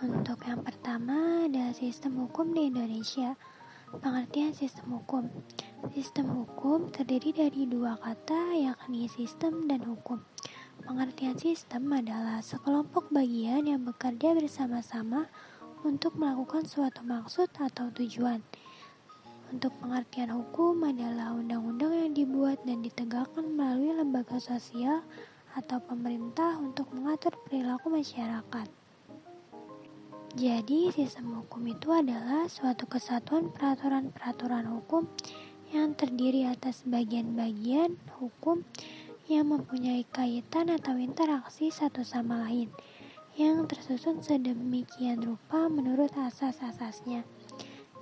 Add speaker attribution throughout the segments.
Speaker 1: Untuk yang pertama ada sistem hukum di Indonesia. Pengertian sistem hukum. Sistem hukum terdiri dari dua kata, yakni sistem dan hukum. Pengertian sistem adalah sekelompok bagian yang bekerja bersama-sama untuk melakukan suatu maksud atau tujuan. Untuk pengertian hukum adalah undang-undang yang dibuat dan ditegakkan melalui lembaga sosial atau pemerintah untuk mengatur perilaku masyarakat. Jadi, sistem hukum itu adalah suatu kesatuan peraturan-peraturan hukum yang terdiri atas bagian-bagian hukum yang mempunyai kaitan atau interaksi satu sama lain, yang tersusun sedemikian rupa menurut asas-asasnya,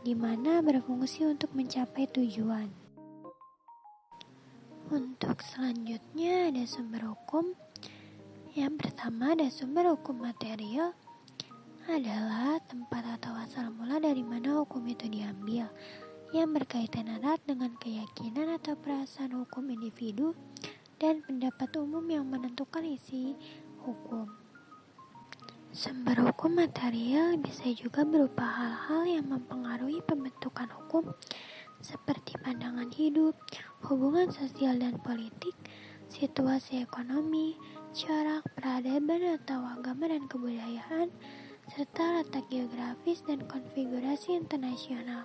Speaker 1: di mana berfungsi untuk mencapai tujuan. Untuk selanjutnya ada sumber hukum. Yang pertama ada sumber hukum material, adalah tempat atau asal mula dari mana hukum itu diambil, yang berkaitan erat dengan keyakinan atau perasaan hukum individu dan pendapat umum yang menentukan isi hukum. Sumber hukum material bisa juga berupa hal-hal yang mempengaruhi pembentukan hukum, seperti pandangan hidup, hubungan sosial dan politik, situasi ekonomi, corak, peradaban atau agama dan kebudayaan, serta letak geografis dan konfigurasi internasional.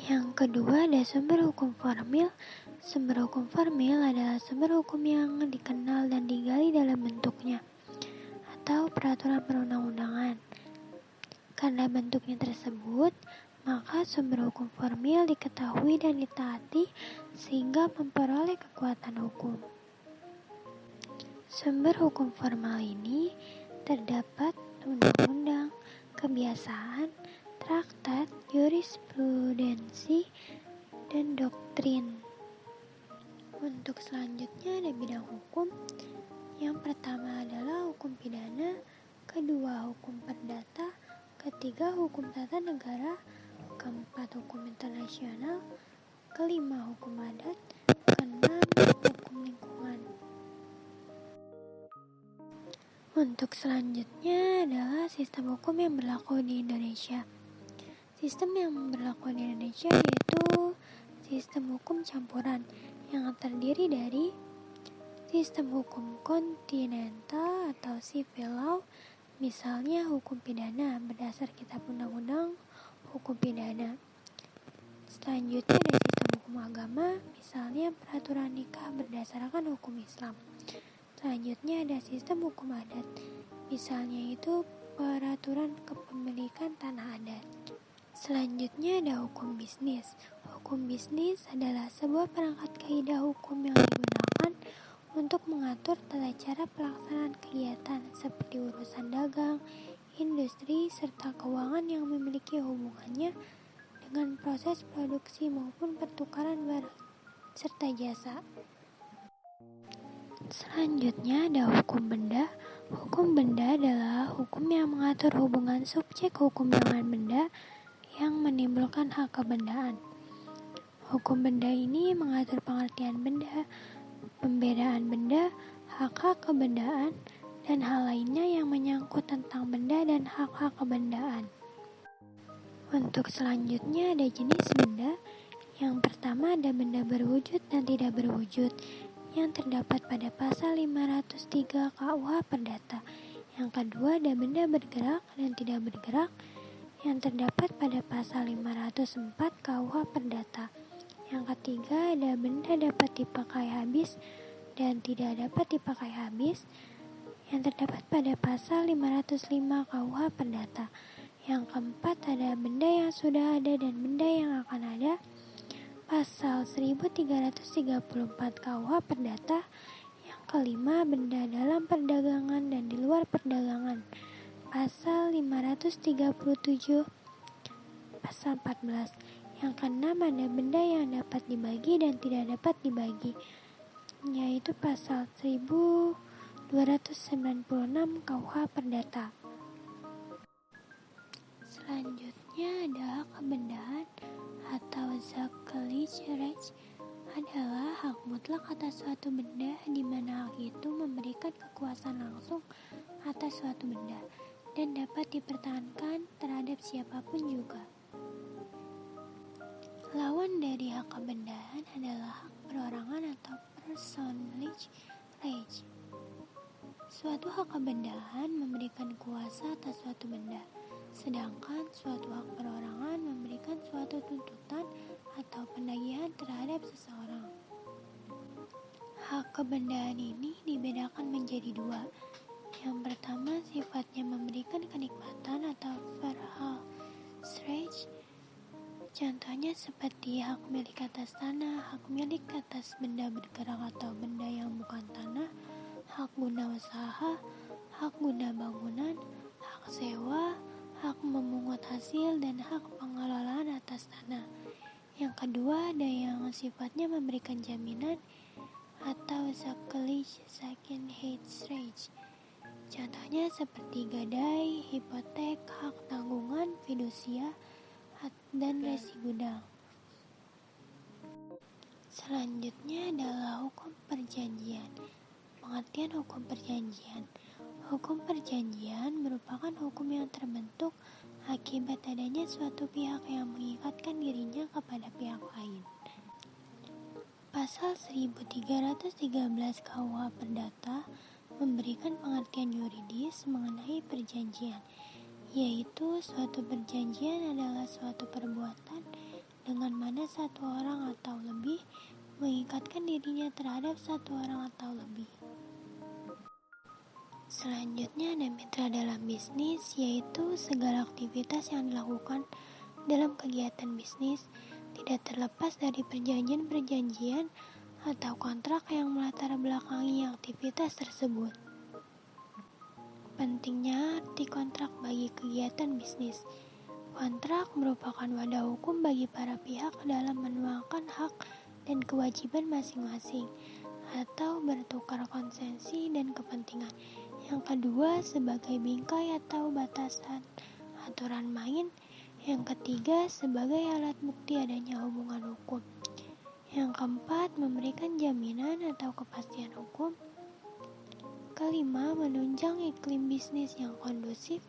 Speaker 1: Yang kedua ada sumber hukum formil. Sumber hukum formil adalah sumber hukum yang dikenal dan digali dalam bentuknya atau peraturan perundang-undangan. Karena bentuknya tersebut, maka sumber hukum formil diketahui dan ditaati sehingga memperoleh kekuatan hukum. Sumber hukum formal ini terdapat undang-undang, kebiasaan, traktat, jurisprudensi, dan doktrin. Untuk selanjutnya ada bidang hukum. Yang pertama adalah hukum pidana, kedua hukum perdata, ketiga hukum tata negara, keempat hukum internasional, kelima hukum adat, keenam hukum lingkungan. Untuk selanjutnya adalah sistem hukum yang berlaku di Indonesia. Sistem yang berlaku di Indonesia yaitu sistem hukum campuran yang terdiri dari sistem hukum kontinental atau civil law, misalnya hukum pidana berdasar kitab undang-undang hukum pidana. Selanjutnya ada sistem hukum agama, misalnya peraturan nikah berdasarkan hukum Islam. Selanjutnya ada sistem hukum adat, misalnya itu peraturan kepemilikan tanah adat. Selanjutnya ada hukum bisnis. Hukum bisnis adalah sebuah perangkat kaidah hukum yang digunakan untuk mengatur tata cara pelaksanaan kegiatan seperti urusan dagang, industri, serta keuangan yang memiliki hubungannya dengan proses produksi maupun pertukaran barang serta jasa. Selanjutnya ada hukum benda. Hukum benda adalah hukum yang mengatur hubungan subjek hukum dengan benda yang menimbulkan hak kebendaan. Hukum benda ini mengatur pengertian benda, pembedaan benda, hak-hak kebendaan, dan hal lainnya yang menyangkut tentang benda dan hak-hak kebendaan. Untuk selanjutnya ada jenis benda. Yang pertama ada benda berwujud dan tidak berwujud, yang terdapat pada pasal 503 KUH Perdata. Yang kedua ada benda bergerak dan tidak bergerak, yang terdapat pada pasal 504 KUH Perdata. Yang ketiga ada benda dapat dipakai habis dan tidak dapat dipakai habis, yang terdapat pada pasal 505 KUH Perdata. Yang keempat ada benda yang sudah ada dan benda yang akan ada, pasal 1334 KUH Perdata. Yang kelima benda dalam perdagangan dan di luar perdagangan, pasal 537 pasal 14. Yang keenam ada benda yang dapat dibagi dan tidak dapat dibagi, yaitu pasal 1296 KUH Perdata. Selanjutnya adalah kebendaan atau zakelijk recht adalah hak mutlak atas suatu benda di mana hak itu memberikan kekuasaan langsung atas suatu benda dan dapat dipertahankan terhadap siapapun juga. Lawan dari hak kebendaan adalah hak perorangan atau personage rights. Suatu hak kebendaan memberikan kuasa atas suatu benda, sedangkan suatu hak perorangan memberikan suatu tuntutan atau penagihan terhadap seseorang. Hak kebendaan ini dibedakan menjadi dua. Yang pertama sifatnya memberikan kenikmatan atau Verhalsrecht. Contohnya seperti hak milik atas tanah, hak milik atas benda bergerak atau benda yang bukan tanah, hak guna usaha, hak guna bangunan, hak sewa, hak memungut hasil, dan hak pengelolaan atas tanah. Yang kedua ada yang sifatnya memberikan jaminan atau Zakeligheidsrecht. Contohnya seperti gadai, hipotek, hak tanggungan, fidusia, dan resi gudang. Selanjutnya adalah hukum perjanjian. Pengertian hukum perjanjian. Hukum perjanjian merupakan hukum yang terbentuk akibat adanya suatu pihak yang mengikatkan dirinya kepada pihak lain. Pasal 1313 KUH Perdata memberikan pengertian yuridis mengenai perjanjian, yaitu suatu perjanjian adalah suatu perbuatan dengan mana satu orang atau lebih mengikatkan dirinya terhadap satu orang atau lebih. Selanjutnya ada mitra dalam bisnis, yaitu segala aktivitas yang dilakukan dalam kegiatan bisnis tidak terlepas dari perjanjian-perjanjian atau kontrak yang melatar belakangi aktivitas tersebut. Pentingnya arti kontrak bagi kegiatan bisnis. Kontrak merupakan wadah hukum bagi para pihak dalam menuangkan hak dan kewajiban masing-masing atau bertukar konsensi dan kepentingan. Yang kedua sebagai bingkai atau batasan aturan main. Yang ketiga sebagai alat bukti adanya hubungan hukum. Yang keempat memberikan jaminan atau kepastian hukum. Kelima menunjang iklim bisnis yang kondusif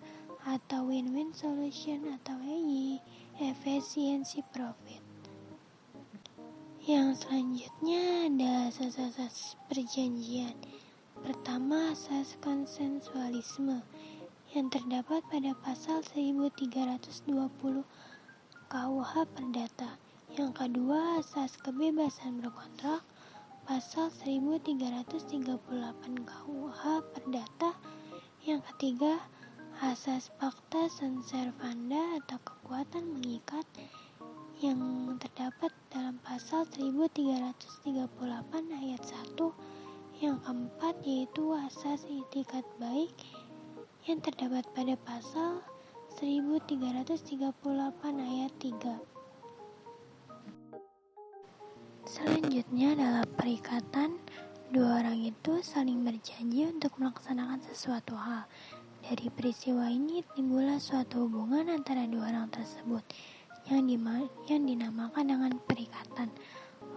Speaker 1: atau win-win solution atau EY, efisiensi profit. Yang selanjutnya ada asas-asas perjanjian. Pertama, asas konsensualisme yang terdapat pada pasal 1320 KUH Perdata. Yang kedua, asas kebebasan berkontrak pasal 1338 KUH Perdata. Yang ketiga, asas fakta sunt servanda atau kekuatan mengikat yang terdapat dalam pasal 1338 ayat 1. Yang keempat yaitu asas itikat baik yang terdapat pada pasal 1338 ayat 3. Selanjutnya adalah perikatan. Dua orang itu saling berjanji untuk melaksanakan sesuatu hal. Dari peristiwa ini timbullah suatu hubungan antara dua orang tersebut yang dinamakan dengan perikatan.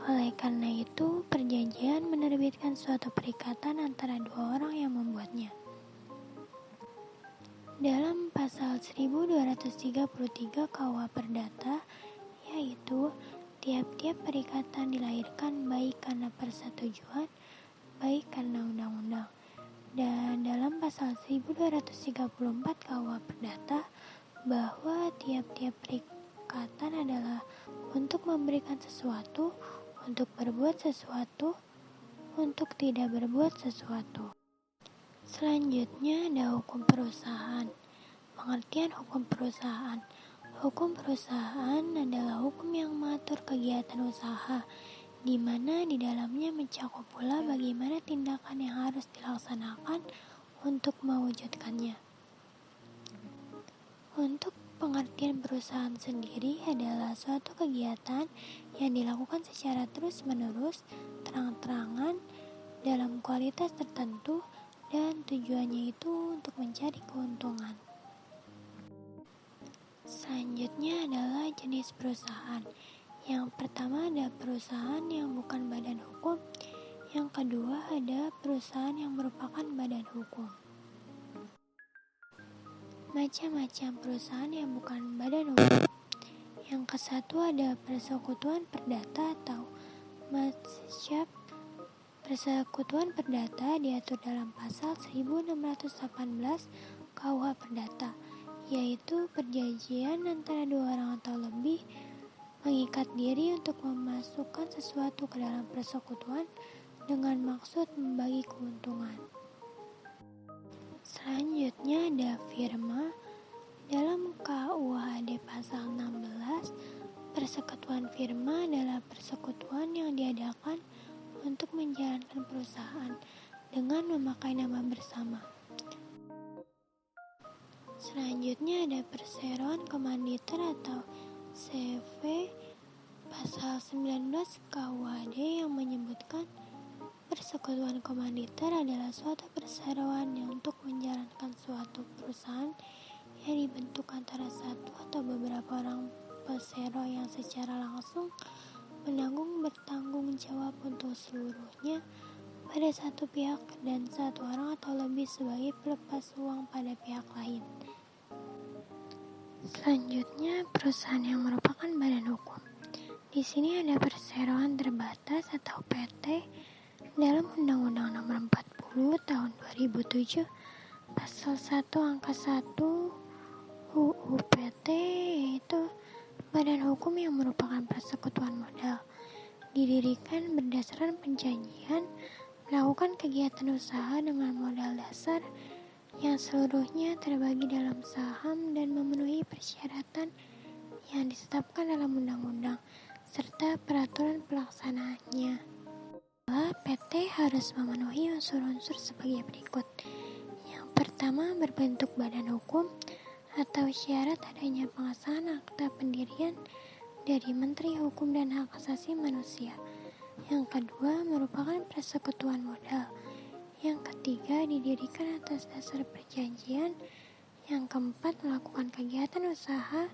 Speaker 1: Oleh karena itu, perjanjian menerbitkan suatu perikatan antara dua orang yang membuatnya. Dalam pasal 1233 KUH Perdata, yaitu tiap-tiap perikatan dilahirkan baik karena persetujuan, baik karena undang-undang. Dan dalam pasal 1234 KUH Perdata, bahwa tiap-tiap perikatan adalah untuk memberikan sesuatu, untuk berbuat sesuatu, untuk tidak berbuat sesuatu. Selanjutnya ada hukum perusahaan. Pengertian hukum perusahaan. Hukum perusahaan adalah hukum yang mengatur kegiatan usaha, di mana di dalamnya mencakup pula bagaimana tindakan yang harus dilaksanakan untuk mewujudkannya. Untuk pengertian perusahaan sendiri adalah suatu kegiatan yang dilakukan secara terus-menerus, terang-terangan, dalam kualitas tertentu, dan tujuannya itu untuk mencari keuntungan. Selanjutnya adalah jenis perusahaan, Yang pertama ada perusahaan yang bukan badan hukum. Yang kedua ada perusahaan yang merupakan badan hukum. Macam-macam perusahaan yang bukan badan hukum. Yang kesatu ada persekutuan perdata atau mazhab. Persekutuan perdata diatur dalam pasal 1618 KUH Perdata, yaitu perjanjian antara dua orang atau lebih mengikat diri untuk memasukkan sesuatu ke dalam persekutuan dengan maksud membagi keuntungan. Selanjutnya ada firma. Dalam KUHD pasal 16, persekutuan firma adalah persekutuan yang diadakan untuk menjalankan perusahaan dengan memakai nama bersama. Selanjutnya ada perseroan komanditer atau CV pasal 19 KUHD yang menyebutkan persekutuan komanditer adalah suatu perseroan yang untuk menjalankan suatu perusahaan yang dibentuk antara satu atau beberapa orang persero yang secara langsung bertanggung jawab untuk seluruhnya pada satu pihak dan satu orang atau lebih sebagai pelepas uang pada pihak lain. Selanjutnya, perusahaan yang merupakan badan hukum. Di sini ada perseroan terbatas atau PT dalam Undang-Undang Nomor 40 Tahun 2007 Pasal 1 Angka 1 UU PT, yaitu badan hukum yang merupakan persekutuan modal, didirikan berdasarkan perjanjian melakukan kegiatan usaha dengan modal dasar yang seluruhnya terbagi dalam saham dan memenuhi persyaratan yang ditetapkan dalam undang-undang serta peraturan pelaksanaannya. PT harus memenuhi unsur-unsur sebagai berikut. Yang pertama, berbentuk badan hukum atau syarat adanya pengesahan akta pendirian dari Menteri Hukum dan Hak Asasi Manusia. Yang kedua, merupakan persekutuan modal. Yang ketiga, didirikan atas dasar perjanjian. Yang keempat, melakukan kegiatan usaha.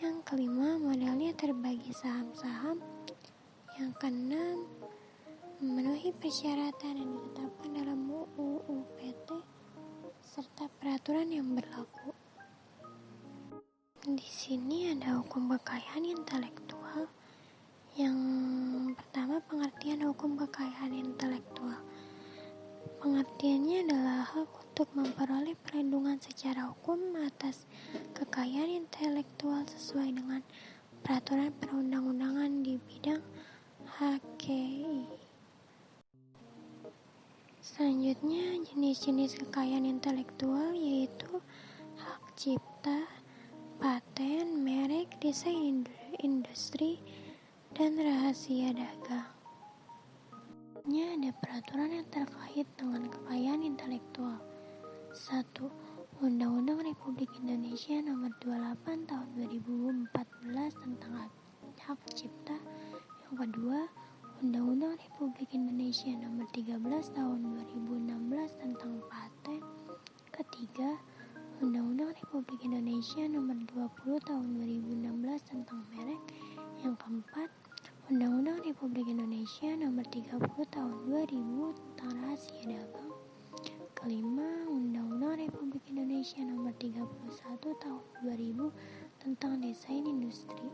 Speaker 1: Yang kelima, modalnya terbagi saham-saham. Yang keenam, memenuhi persyaratan yang ditetapkan dalam UU PT serta peraturan yang berlaku. Di sini ada hukum kekayaan intelektual. Yang pertama, pengertian hukum kekayaan intelektual. Pengertiannya adalah hak untuk memperoleh perlindungan secara hukum atas kekayaan intelektual sesuai dengan peraturan perundang-undangan di bidang HKI. Selanjutnya, jenis-jenis kekayaan intelektual yaitu hak cipta, paten, merek, desain industri, dan rahasia dagang. Ada peraturan yang terkait dengan kekayaan intelektual. 1. Undang-Undang Republik Indonesia Nomor 28 Tahun 2014 tentang hak cipta. Yang kedua, Undang-Undang Republik Indonesia Nomor 13 Tahun 2016 tentang paten. Ketiga, Undang-Undang Republik Indonesia Nomor 20 Tahun 2016 tentang merek. Yang keempat, Undang-Undang Republik Indonesia Nomor 30 Tahun 2000 tentang rahasia dagang. Kelima, Undang-Undang Republik Indonesia Nomor 31 Tahun 2000 tentang desain industri.